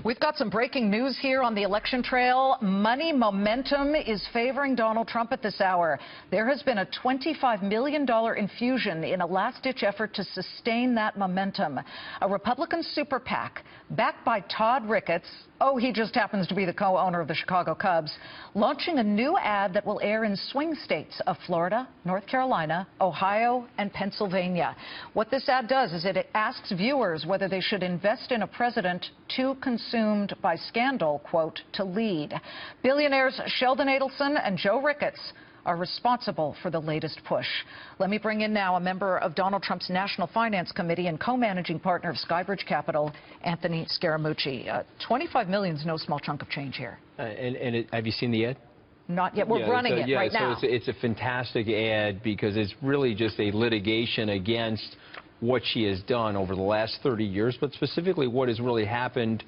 We've got some breaking news here on the election trail. Money momentum is favoring Donald Trump at this hour. There has been a $25 million infusion in a last-ditch effort to sustain that momentum. A Republican super PAC, backed by Todd Ricketts, he just happens to be the co-owner of the Chicago Cubs, launching a new ad that will air in swing states of Florida, North Carolina, Ohio, and Pennsylvania. What this ad does is it asks viewers whether they should invest in a president too consumed by scandal, quote, to lead. Billionaires Sheldon Adelson and Joe Ricketts are responsible for the latest push. Let me bring in now a member of Donald Trump's National Finance Committee and co-managing partner of Skybridge Capital, Anthony Scaramucci. $25 million is no small chunk of change here. Have you seen the ad? Not yet. We're running it right now. It's a fantastic ad because it's really just a litigation against what she has done over the last 30 years, but specifically what has really happened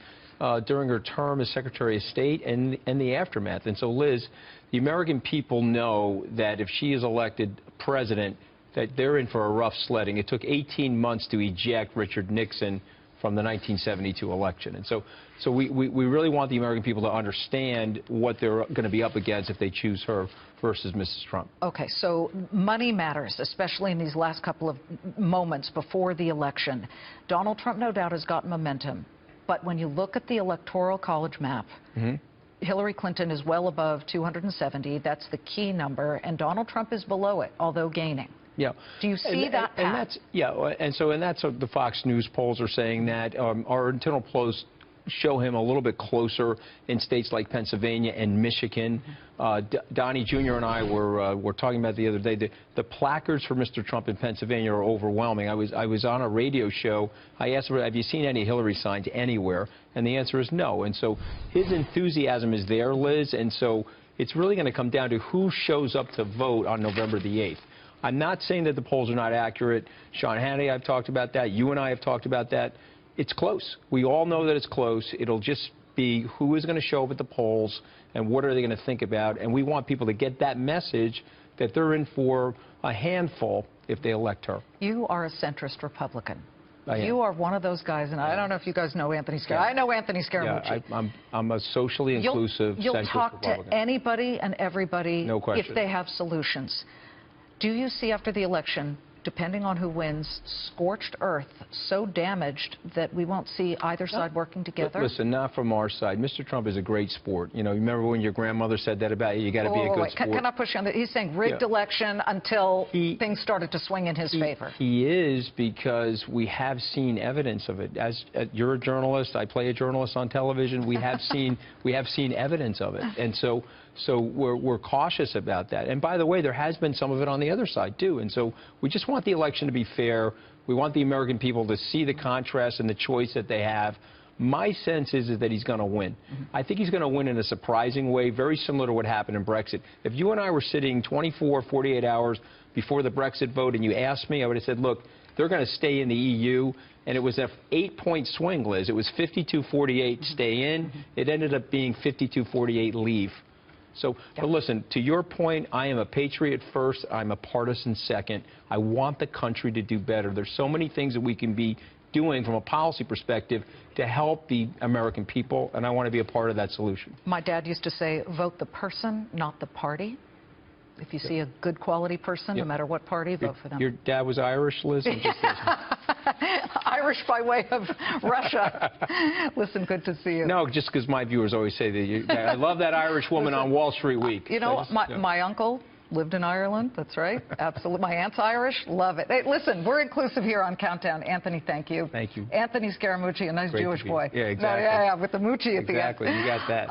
during her term as Secretary of State and the aftermath. And so, Liz, the American people know that if she is elected president, that they're in for a rough sledding. It took 18 months to eject Richard Nixon from the 1972 election. And so we really want the American people to understand what they're going to be up against if they choose her versus Mrs. Trump. Okay, so money matters, especially in these last couple of moments before the election. Donald Trump, no doubt, has got momentum. But when you look at the Electoral College map, Hillary Clinton is well above 270. That's the key number. And Donald Trump is below it, although gaining. Yeah. Do you see that path? And that's what the Fox News polls are saying, that our internal polls show him a little bit closer in states like Pennsylvania and Michigan. Donnie Jr. and I were talking about the other day. The placards for Mr. Trump in Pennsylvania are overwhelming. I was on a radio show. I asked him, have you seen any Hillary signs anywhere? And the answer is no. And so his enthusiasm is there, Liz. And so it's really going to come down to who shows up to vote on November the 8th. I'm not saying that the polls are not accurate. Sean Hannity, I've talked about that. You and I have talked about that. It's close. We all know that it's close. It'll just be who is going to show up at the polls and what are they going to think about. And we want people to get that message that they're in for a handful if they elect her. You are a centrist Republican. I am. You are one of those guys, and I don't know if you guys know Anthony Scaramucci. I know Anthony Scaramucci. Yeah, I'm a socially inclusive centrist You'll talk Republican. to anybody and everybody if they have solutions. Do you see after the election, depending on who wins, scorched earth so damaged that we won't see either side working together? Listen, not from our side. Mr. Trump is a great sport. You know, you remember when your grandmother said that about you? You got to be a good sport. Can I push you on that? He's saying rigged election until things started to swing in his favor. He is, because we have seen evidence of it. As you're a journalist, I play a journalist on television. We have seen evidence of it, and so we're cautious about that. And by the way, there has been some of it on the other side too. And so we just want the election to be fair. We want the American people to see the contrast and the choice that they have. My sense is that he's going to win. I think he's going to win in a surprising way, very similar to what happened in Brexit. If you and I were sitting 24, 48 hours before the Brexit vote and you asked me, I would have said, look, they're going to stay in the EU. And it was an 8-point swing, Liz. It was 52-48 stay in. It ended up being 52-48 leave. So, but listen, to your point, I am a patriot first. I'm a partisan second. I want the country to do better. There's so many things that we can be doing from a policy perspective to help the American people, and I want to be a part of that solution. My dad used to say, vote the person, not the party. If you see a good quality person, no matter what party, vote for them. Your dad was Irish, Liz? Irish by way of Russia. Listen, good to see you. No, just because my viewers always say that I love that Irish woman on Wall Street Week. You know, my uncle lived in Ireland. That's right. Absolutely. My aunt's Irish. Love it. Hey, listen, we're inclusive here on Countdown. Anthony, thank you. Thank you. Anthony Scaramucci, a nice Jewish boy. Yeah, exactly. With the Mucci at the end. Exactly. You got that.